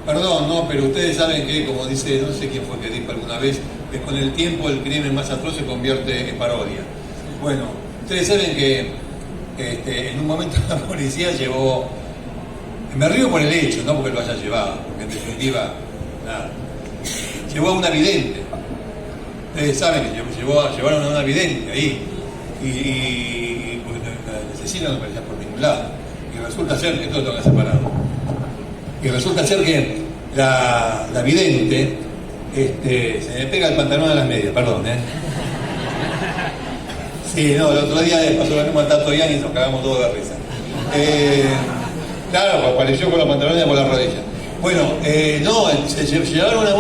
Perdón, no, pero ustedes saben que, como dice, no sé quién fue que dijo alguna vez, que con el tiempo el crimen más atroz se convierte en parodia. Bueno, ustedes saben que en un momento la policía llevó, me río por el hecho, no porque lo haya llevado, porque en definitiva, nada, llevó a una vidente. Ustedes saben que llevaron a una vidente ahí, y pues, el asesino no aparecía por ningún lado, y resulta ser que todo lo han separado. Y resulta ser que la vidente se me pega el pantalón a las medias, perdón, Sí, no, el otro día pasó lo mismo al Tato Ian y nos cagamos todos de risa. Claro, pues apareció con los pantalones por la rodilla. Bueno, no, se llevaron a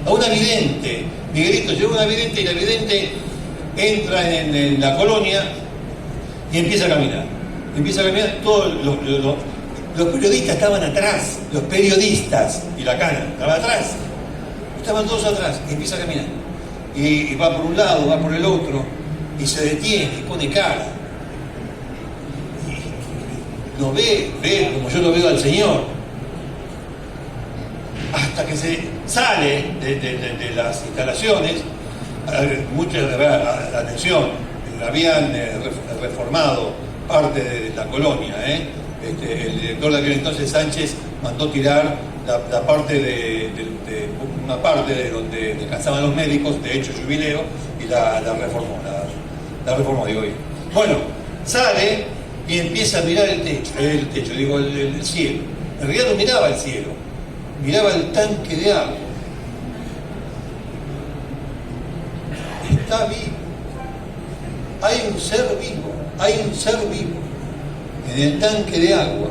una vidente. Miguelito llevó una vidente y la vidente entra en la colonia y empieza a caminar. Todos los periodistas estaban atrás, los periodistas y la cana estaban atrás, estaban todos atrás, y empieza a caminar. Y va por un lado, va por el otro, y se detiene, y pone cara. Y lo ve como yo lo veo al Señor. Hasta que se sale de las instalaciones, atención, habían reformado parte de la colonia, el director de aquel entonces, Sánchez, mandó tirar una parte de donde descansaban los médicos, de hecho Jubileo, y la reformó, digo yo. Bueno, sale y empieza a mirar el cielo. En realidad no miraba el cielo, miraba el tanque de agua. Está vivo. Hay un ser vivo. En el tanque de agua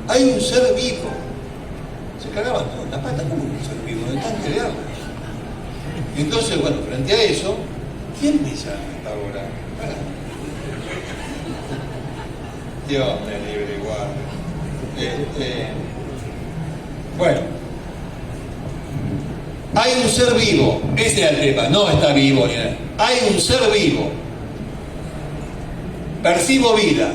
hay un ser vivo. Se cagaban todos en la pata, como un ser vivo en el tanque de agua. Y entonces, bueno, frente a eso, ¿quién me llama a esta hora? Dios me libre y guarde. Bueno, hay un ser vivo, ese es el tema, no está vivo ni nada. Hay un ser vivo. Percibo vida.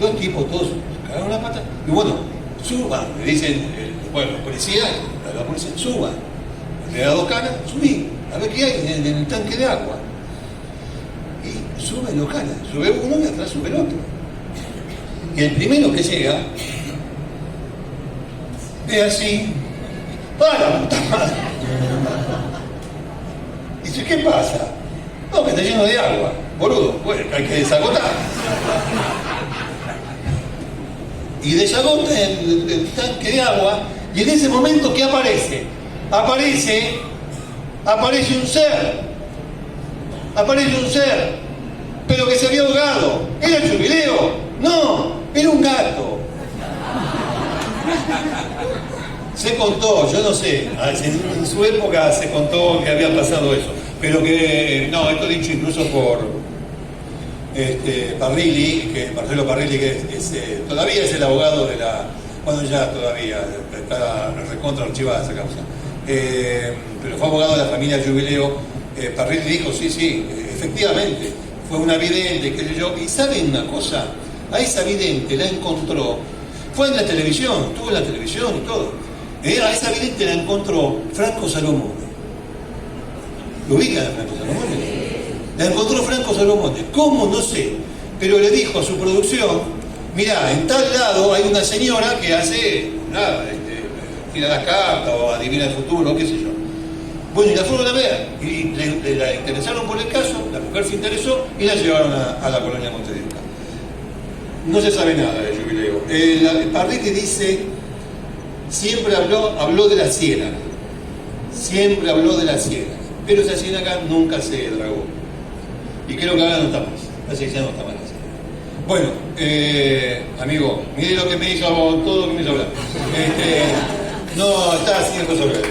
Los tipos todos cagaron la pata. Y bueno, suban, le dicen, los policías, la policía, suban. Le da 2 canas, subí, a ver qué hay en el tanque de agua. Y suben los canas, sube uno y atrás sube el otro. Y el primero que llega, ve así, ¡para puta madre! Dice, ¿qué pasa? No, que está lleno de agua, boludo, bueno, hay que desagotar. Y desagota el tanque de agua, y en ese momento, ¿qué aparece? Aparece un ser, pero que se había ahogado. ¿Era Jubileo? No, era un gato. Se contó, yo no sé, en su época se contó que había pasado eso, pero que, no, esto dicho incluso por Parrilli, Marcelo Parrilli, que todavía es el abogado de la, bueno, ya todavía está recontra archivada esa causa, pero fue abogado de la familia Jubileo. Parrilli dijo, sí, efectivamente, fue una vidente, qué sé yo, y ¿saben una cosa? A esa vidente la encontró, fue en la televisión, estuvo en la televisión y todo, a esa vidente la encontró Franco Salomone. ¿Lo ubican a Franco Salomone? La encontró Franco Salomone. ¿Cómo? No sé. Pero le dijo a su producción, mirá, en tal lado hay una señora que hace, nada, tira las cartas o adivina el futuro, qué sé yo. Bueno, y la fueron a ver, y la interesaron por el caso, la mujer se interesó y la llevaron a la colonia Montedioca. No se sabe nada de Jubileo. Parrilli dice, siempre habló de la ciénaga. Siempre habló de la ciénaga. Pero esa ciénaga nunca se dragó. Y creo que ahora no está más. Así que ya no está más. Bueno, amigo, mire lo que me hizo, todo lo que me hizo hablar. No, está haciendo cosas sobre él.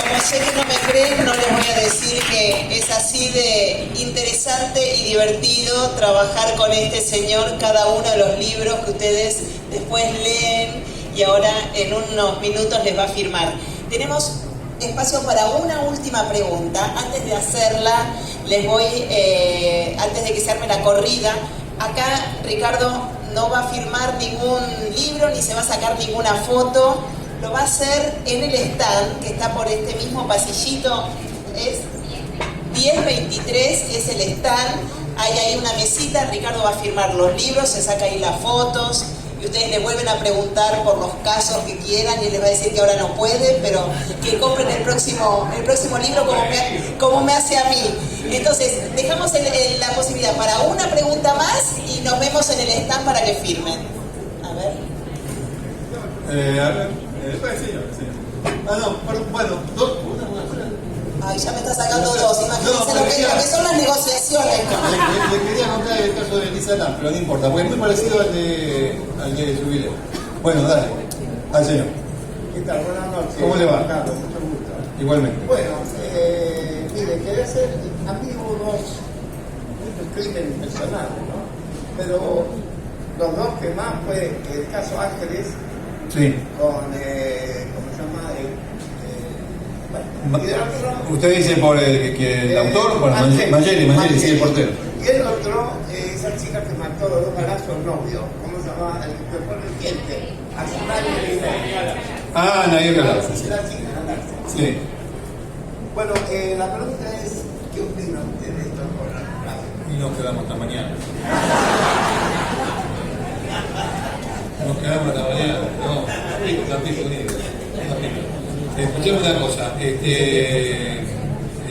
Como sé que no me creen, no les voy a decir que es así de interesante y divertido trabajar con este señor cada uno de los libros que ustedes después leen y ahora en unos minutos les va a firmar. Tenemos espacio para una última pregunta. Antes de hacerla, les voy, antes de que se arme la corrida, acá Ricardo no va a firmar ningún libro ni se va a sacar ninguna foto. Lo va a hacer en el stand que está por este mismo pasillito. Es 1023, es el stand. Hay ahí una mesita, Ricardo va a firmar los libros, se saca ahí las fotos y ustedes le vuelven a preguntar por los casos que quieran y les va a decir que ahora no puede, pero que compren el próximo libro como me hace a mí. Entonces, dejamos la posibilidad para una pregunta más y nos vemos en el stand para que firmen. A ver. Bueno, dos. Ay, ya me está sacando dos, imagínense lo que son las negociaciones. Le quería contar el caso de Elisa Lam, pero no importa, porque es muy parecido al de su video. Bueno, dale, al señor. ¿Qué tal? Buenas noches. ¿Cómo le va? Carlos, mucho gusto. Igualmente. Bueno, mire, quería hacer, a mí hubo muchos crímenes personales, ¿no? Pero los dos que más fue el caso Ángeles, Sí. con, ¿cómo se llama? ¿Usted dice por el autor? Bueno, Mangieri, sí, el portero. Y el otro, esa chica que mató los dos balazos al novio, ¿cómo se llama? El que fue reciente, hace un año. Nair Galarza. Sí, la chica, Galarza. Sí. Bueno, la pregunta es, ¿qué opina usted de esto? Y nos quedamos hasta mañana. Nos quedamos hasta mañana. No, tampoco unido. Escuchemos una cosa.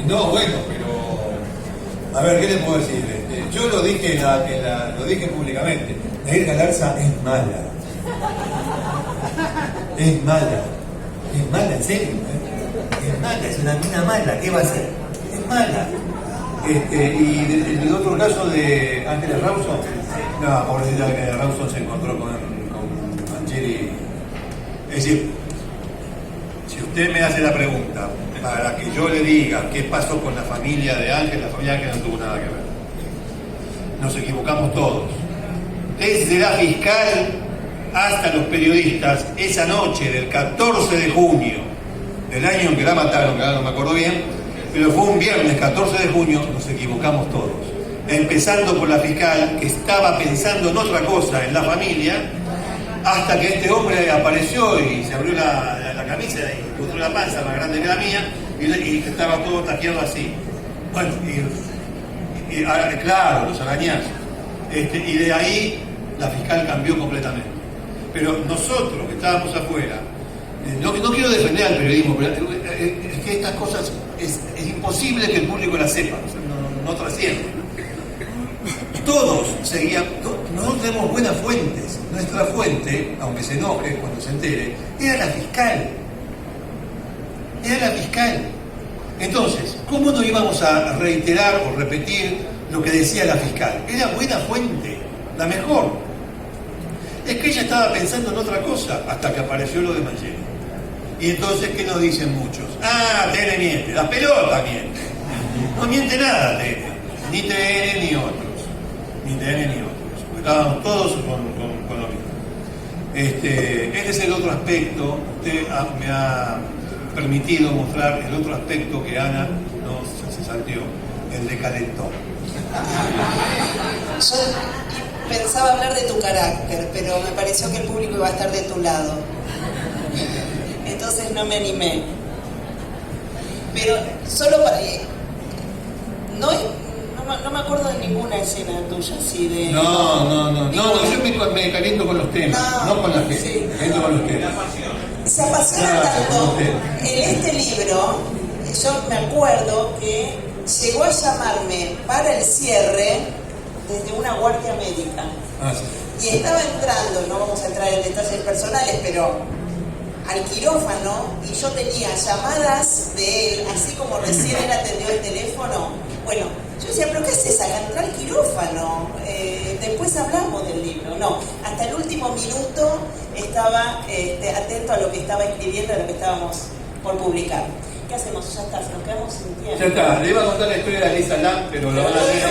No, bueno, pero. A ver, ¿qué les puedo decir? Yo lo dije, lo dije públicamente. Nair Galarza es mala. Es mala. Es mala, en serio. Es mala, es una mina mala. ¿Qué va a hacer? Es mala. Y el otro caso de Ángeles Rawson, no, pobrecita Ángeles Rawson se encontró con Mangieri. Es decir, si usted me hace la pregunta para que yo le diga qué pasó con la familia de Ángel, la familia de Ángel no tuvo nada que ver. Nos equivocamos todos. Desde la fiscal hasta los periodistas, esa noche del 14 de junio del año en que la mataron, que ahora no me acuerdo bien, pero fue un viernes 14 de junio, nos equivocamos todos. Empezando por la fiscal, que estaba pensando en otra cosa, en la familia, hasta que este hombre apareció y se abrió la camisa y encontró la panza más grande que la mía y estaba todo taqueado así. Bueno, y ahora, claro, los arañazos. Y de ahí la fiscal cambió completamente. Pero nosotros que estábamos afuera, no quiero defender al periodismo, pero es que estas cosas es imposible que el público las sepa, no trascienden. Todos seguían, nosotros tenemos buenas fuentes. Nuestra fuente, aunque se enoje cuando se entere, era la fiscal. Era la fiscal. Entonces, ¿cómo no íbamos a reiterar o repetir lo que decía la fiscal? Era buena fuente, la mejor. Es que ella estaba pensando en otra cosa hasta que apareció lo de Mangieri. Y entonces, ¿qué nos dicen muchos? TN miente, la pelota miente. No miente nada TN, ni TN ni otros. Ni TN ni otros. Porque estábamos todos con lo mismo. Este es el otro aspecto. Usted me ha permitido mostrar el otro aspecto que Ana no se salteó, el de calentón. Yo pensaba hablar de tu carácter, pero me pareció que el público iba a estar de tu lado. Entonces no me animé. Pero solo para... No me acuerdo de ninguna escena tuya así de... No, yo me caliento con los temas, no con la gente, sí. me caliento con los temas. Se apasiona tanto en este libro, yo me acuerdo que llegó a llamarme para el cierre desde una guardia médica. Sí. Y estaba entrando, no vamos a entrar en detalles personales, pero al quirófano, y yo tenía llamadas de él, así como recién él atendió el teléfono. Bueno, yo decía, ¿pero qué haces acá? Entra al quirófano, después hablamos del libro. No, hasta el último minuto estaba atento a lo que estaba escribiendo, a lo que estábamos por publicar. ¿Qué hacemos? Ya está, nos quedamos sin tiempo. Ya está, le iba a contar la historia de Elisa Lam, pero lo van a hacer.